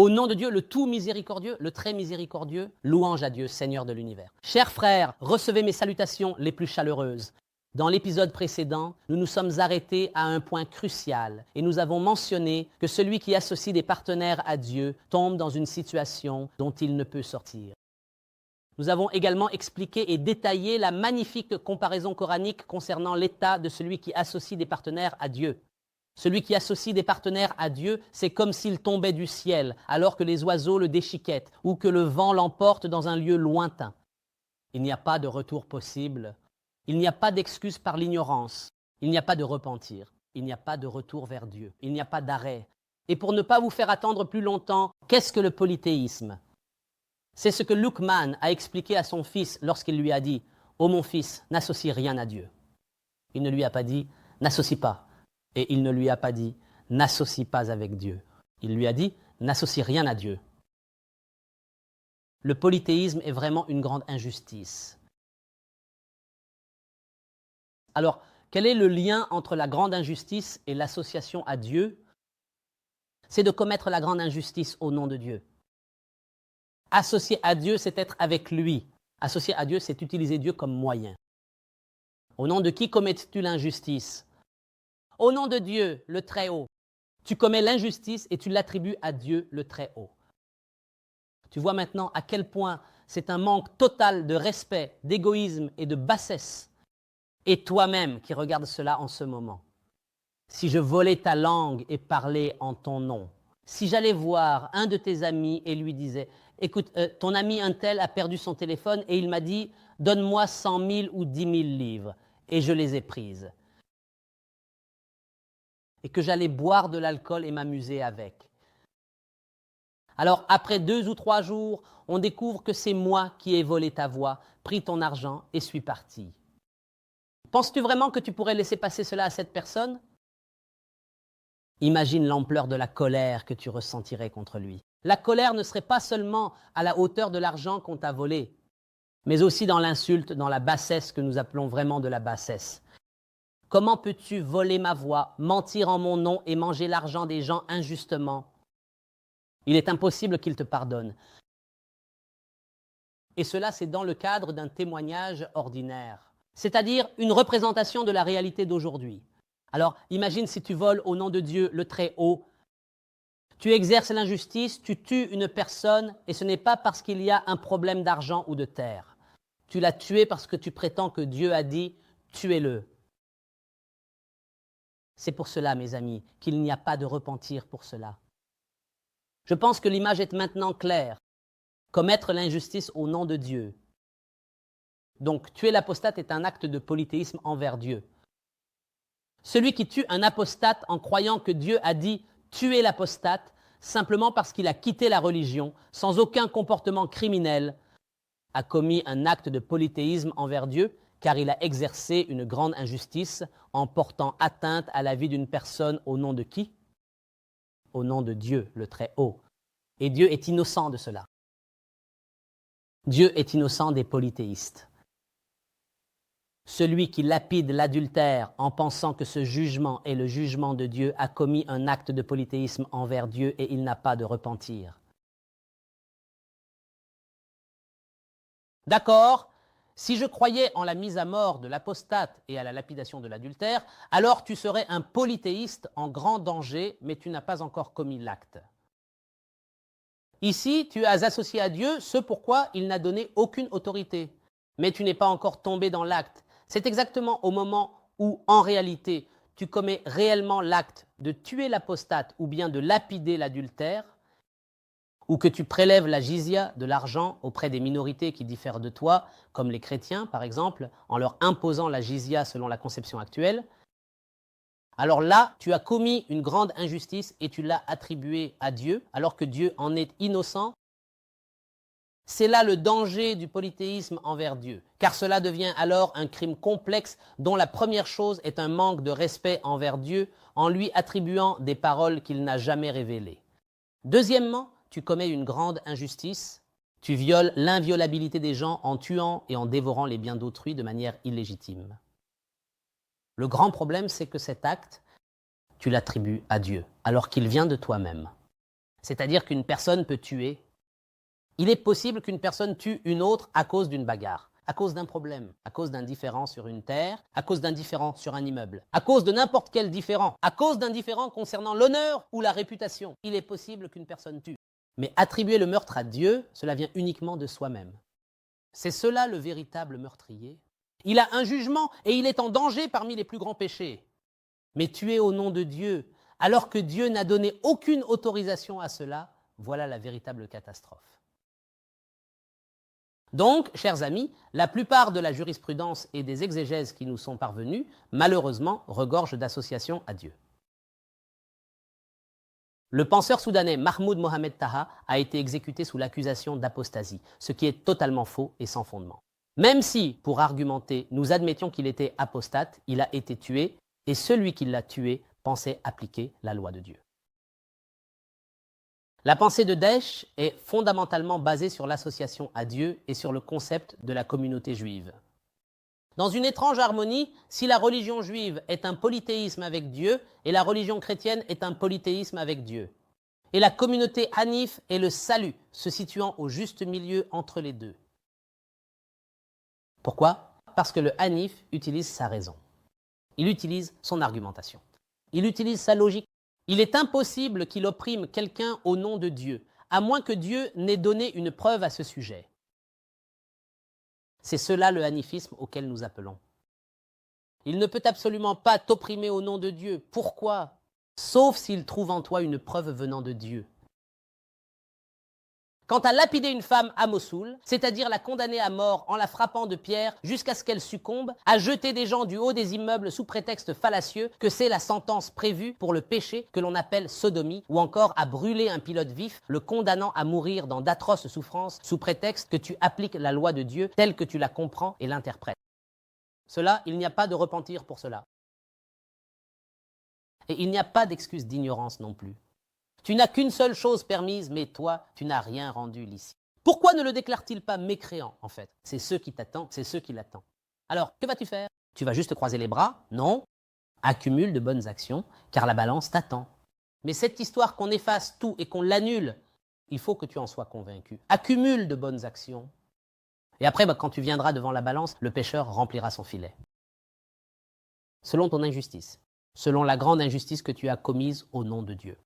Au nom de Dieu, le tout miséricordieux, le très miséricordieux, louange à Dieu, Seigneur de l'univers. Chers frères, recevez mes salutations les plus chaleureuses. Dans l'épisode précédent, nous nous sommes arrêtés à un point crucial et nous avons mentionné que celui qui associe des partenaires à Dieu tombe dans une situation dont il ne peut sortir. Nous avons également expliqué et détaillé la magnifique comparaison coranique concernant l'état de celui qui associe des partenaires à Dieu. Celui qui associe des partenaires à Dieu, c'est comme s'il tombait du ciel alors que les oiseaux le déchiquettent ou que le vent l'emporte dans un lieu lointain. Il n'y a pas de retour possible. Il n'y a pas d'excuse par l'ignorance. Il n'y a pas de repentir. Il n'y a pas de retour vers Dieu. Il n'y a pas d'arrêt. Et pour ne pas vous faire attendre plus longtemps, qu'est-ce que le polythéisme? C'est ce que Luqman a expliqué à son fils lorsqu'il lui a dit « Ô mon fils, n'associe rien à Dieu ». Il ne lui a pas dit « N'associe pas ». Et il ne lui a pas dit « N'associe pas avec Dieu ». Il lui a dit « N'associe rien à Dieu ». Le polythéisme est vraiment une grande injustice. Alors, quel est le lien entre la grande injustice et l'association à Dieu? C'est de commettre la grande injustice au nom de Dieu. Associer à Dieu, c'est être avec lui. Associer à Dieu, c'est utiliser Dieu comme moyen. Au nom de qui commets-tu l'injustice? Au nom de Dieu, le Très-Haut. Tu commets l'injustice et tu l'attribues à Dieu, le Très-Haut. Tu vois maintenant à quel point c'est un manque total de respect, d'égoïsme et de bassesse. Et toi-même qui regardes cela en ce moment. Si je volais ta langue et parlais en ton nom, si j'allais voir un de tes amis et lui disais « Écoute, ton ami un tel a perdu son téléphone et il m'a dit « Donne-moi 100 000 ou 10 000 livres » et je les ai prises. Et que j'allais boire de l'alcool et m'amuser avec. Alors, après 2 ou 3 jours, on découvre que c'est moi qui ai volé ta voix, pris ton argent et suis parti. Penses-tu vraiment que tu pourrais laisser passer cela à cette personne? Imagine l'ampleur de la colère que tu ressentirais contre lui. La colère ne serait pas seulement à la hauteur de l'argent qu'on t'a volé, mais aussi dans l'insulte, dans la bassesse que nous appelons vraiment de la bassesse. Comment peux-tu voler ma voix, mentir en mon nom et manger l'argent des gens injustement? Il est impossible qu'il te pardonne. Et cela, c'est dans le cadre d'un témoignage ordinaire, c'est-à-dire une représentation de la réalité d'aujourd'hui. Alors, imagine si tu voles au nom de Dieu, le Très-Haut. Tu exerces l'injustice, tu tues une personne, et ce n'est pas parce qu'il y a un problème d'argent ou de terre. Tu l'as tué parce que tu prétends que Dieu a dit « tuez-le ». C'est pour cela, mes amis, qu'il n'y a pas de repentir pour cela. Je pense que l'image est maintenant claire. Commettre l'injustice au nom de Dieu. Donc, tuer l'apostate est un acte de polythéisme envers Dieu. Celui qui tue un apostate en croyant que Dieu a dit « tuer l'apostate » simplement parce qu'il a quitté la religion, sans aucun comportement criminel, a commis un acte de polythéisme envers Dieu, car il a exercé une grande injustice en portant atteinte à la vie d'une personne au nom de qui? Au nom de Dieu, le Très-Haut. Et Dieu est innocent de cela. Dieu est innocent des polythéistes. Celui qui lapide l'adultère en pensant que ce jugement est le jugement de Dieu a commis un acte de polythéisme envers Dieu et il n'a pas de repentir. D'accord? Si je croyais en la mise à mort de l'apostate et à la lapidation de l'adultère, alors tu serais un polythéiste en grand danger, mais tu n'as pas encore commis l'acte. Ici, tu as associé à Dieu ce pourquoi il n'a donné aucune autorité, mais tu n'es pas encore tombé dans l'acte. C'est exactement au moment où, en réalité, tu commets réellement l'acte de tuer l'apostate ou bien de lapider l'adultère, ou que tu prélèves la jizya, de l'argent, auprès des minorités qui diffèrent de toi, comme les chrétiens par exemple, en leur imposant la jizya selon la conception actuelle, alors là, tu as commis une grande injustice et tu l'as attribuée à Dieu, alors que Dieu en est innocent. C'est là le danger du polythéisme envers Dieu, car cela devient alors un crime complexe dont la première chose est un manque de respect envers Dieu en lui attribuant des paroles qu'il n'a jamais révélées. Deuxièmement, tu commets une grande injustice, tu violes l'inviolabilité des gens en tuant et en dévorant les biens d'autrui de manière illégitime. Le grand problème, c'est que cet acte, tu l'attribues à Dieu, alors qu'il vient de toi-même. C'est-à-dire qu'une personne peut tuer. Il est possible qu'une personne tue une autre à cause d'une bagarre, à cause d'un problème, à cause d'un différend sur une terre, à cause d'un différend sur un immeuble, à cause de n'importe quel différend, à cause d'un différend concernant l'honneur ou la réputation. Il est possible qu'une personne tue. Mais attribuer le meurtre à Dieu, cela vient uniquement de soi-même. C'est cela le véritable meurtrier. Il a un jugement et il est en danger parmi les plus grands péchés. Mais tuer au nom de Dieu, alors que Dieu n'a donné aucune autorisation à cela, voilà la véritable catastrophe. Donc, chers amis, la plupart de la jurisprudence et des exégèses qui nous sont parvenues, malheureusement, regorgent d'associations à Dieu. Le penseur soudanais Mahmoud Mohamed Taha a été exécuté sous l'accusation d'apostasie, ce qui est totalement faux et sans fondement. Même si, pour argumenter, nous admettions qu'il était apostate, il a été tué, et celui qui l'a tué pensait appliquer la loi de Dieu. La pensée de Daesh est fondamentalement basée sur l'association à Dieu et sur le concept de la communauté juive. Dans une étrange harmonie, si la religion juive est un polythéisme avec Dieu et la religion chrétienne est un polythéisme avec Dieu, et la communauté Hanif est le salut, se situant au juste milieu entre les deux. Pourquoi ? Parce que le Hanif utilise sa raison. Il utilise son argumentation. Il utilise sa logique. Il est impossible qu'il opprime quelqu'un au nom de Dieu, à moins que Dieu n'ait donné une preuve à ce sujet. C'est cela le hanifisme auquel nous appelons. Il ne peut absolument pas t'opprimer au nom de Dieu. Pourquoi ? Sauf s'il trouve en toi une preuve venant de Dieu. Quant à lapider une femme à Mossoul, c'est-à-dire la condamner à mort en la frappant de pierres jusqu'à ce qu'elle succombe, à jeter des gens du haut des immeubles sous prétexte fallacieux que c'est la sentence prévue pour le péché que l'on appelle sodomie, ou encore à brûler un pilote vif, le condamnant à mourir dans d'atroces souffrances sous prétexte que tu appliques la loi de Dieu telle que tu la comprends et l'interprètes. Cela, il n'y a pas de repentir pour cela. Et il n'y a pas d'excuse d'ignorance non plus. Tu n'as qu'une seule chose permise, mais toi, tu n'as rien rendu licite. Pourquoi ne le déclare-t-il pas mécréant, en fait ? C'est ceux qui t'attendent, c'est ceux qui l'attendent. Alors, que vas-tu faire ? Tu vas juste croiser les bras ? Non. Accumule de bonnes actions, car la balance t'attend. Mais cette histoire qu'on efface tout et qu'on l'annule, il faut que tu en sois convaincu. Accumule de bonnes actions. Et après, quand tu viendras devant la balance, le pécheur remplira son filet. Selon ton injustice, selon la grande injustice que tu as commise au nom de Dieu.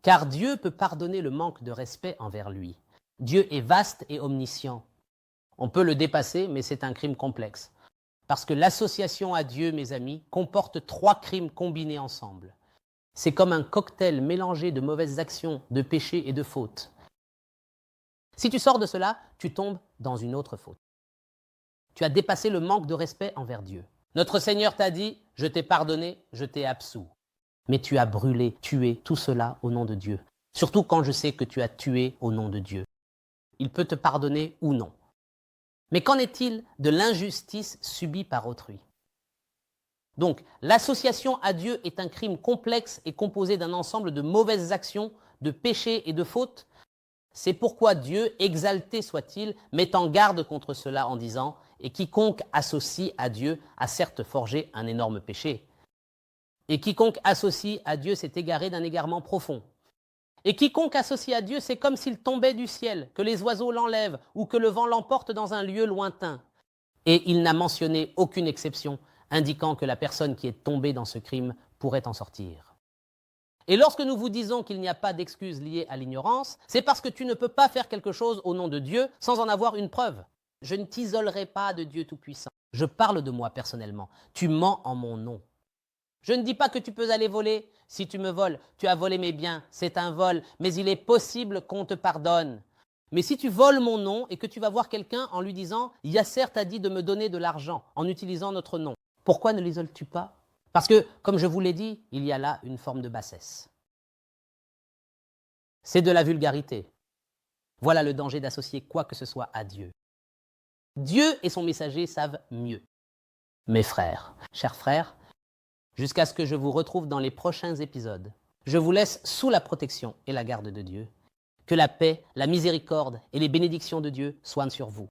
Car Dieu peut pardonner le manque de respect envers lui. Dieu est vaste et omniscient. On peut le dépasser, mais c'est un crime complexe. Parce que l'association à Dieu, mes amis, comporte 3 crimes combinés ensemble. C'est comme un cocktail mélangé de mauvaises actions, de péchés et de fautes. Si tu sors de cela, tu tombes dans une autre faute. Tu as dépassé le manque de respect envers Dieu. Notre Seigneur t'a dit, je t'ai pardonné, je t'ai absous. Mais tu as brûlé, tué tout cela au nom de Dieu. Surtout quand je sais que tu as tué au nom de Dieu. Il peut te pardonner ou non. Mais qu'en est-il de l'injustice subie par autrui ? Donc, l'association à Dieu est un crime complexe et composé d'un ensemble de mauvaises actions, de péchés et de fautes. C'est pourquoi Dieu, exalté soit-il, met en garde contre cela en disant « Et quiconque associe à Dieu a certes forgé un énorme péché. » Et quiconque associe à Dieu s'est égaré d'un égarement profond. Et quiconque associe à Dieu, c'est comme s'il tombait du ciel, que les oiseaux l'enlèvent ou que le vent l'emporte dans un lieu lointain. Et il n'a mentionné aucune exception, indiquant que la personne qui est tombée dans ce crime pourrait en sortir. Et lorsque nous vous disons qu'il n'y a pas d'excuse liée à l'ignorance, c'est parce que tu ne peux pas faire quelque chose au nom de Dieu sans en avoir une preuve. Je ne t'isolerai pas de Dieu Tout-Puissant. Je parle de moi personnellement. Tu mens en mon nom. Je ne dis pas que tu peux aller voler. Si tu me voles, tu as volé mes biens, c'est un vol, mais il est possible qu'on te pardonne. Mais si tu voles mon nom et que tu vas voir quelqu'un en lui disant « Yasser t'a dit de me donner de l'argent en utilisant notre nom », pourquoi ne l'isoles-tu pas ? Parce que, comme je vous l'ai dit, il y a là une forme de bassesse. C'est de la vulgarité. Voilà le danger d'associer quoi que ce soit à Dieu. Dieu et son messager savent mieux. Mes frères, chers frères, jusqu'à ce que je vous retrouve dans les prochains épisodes, je vous laisse sous la protection et la garde de Dieu. Que la paix, la miséricorde et les bénédictions de Dieu soient sur vous.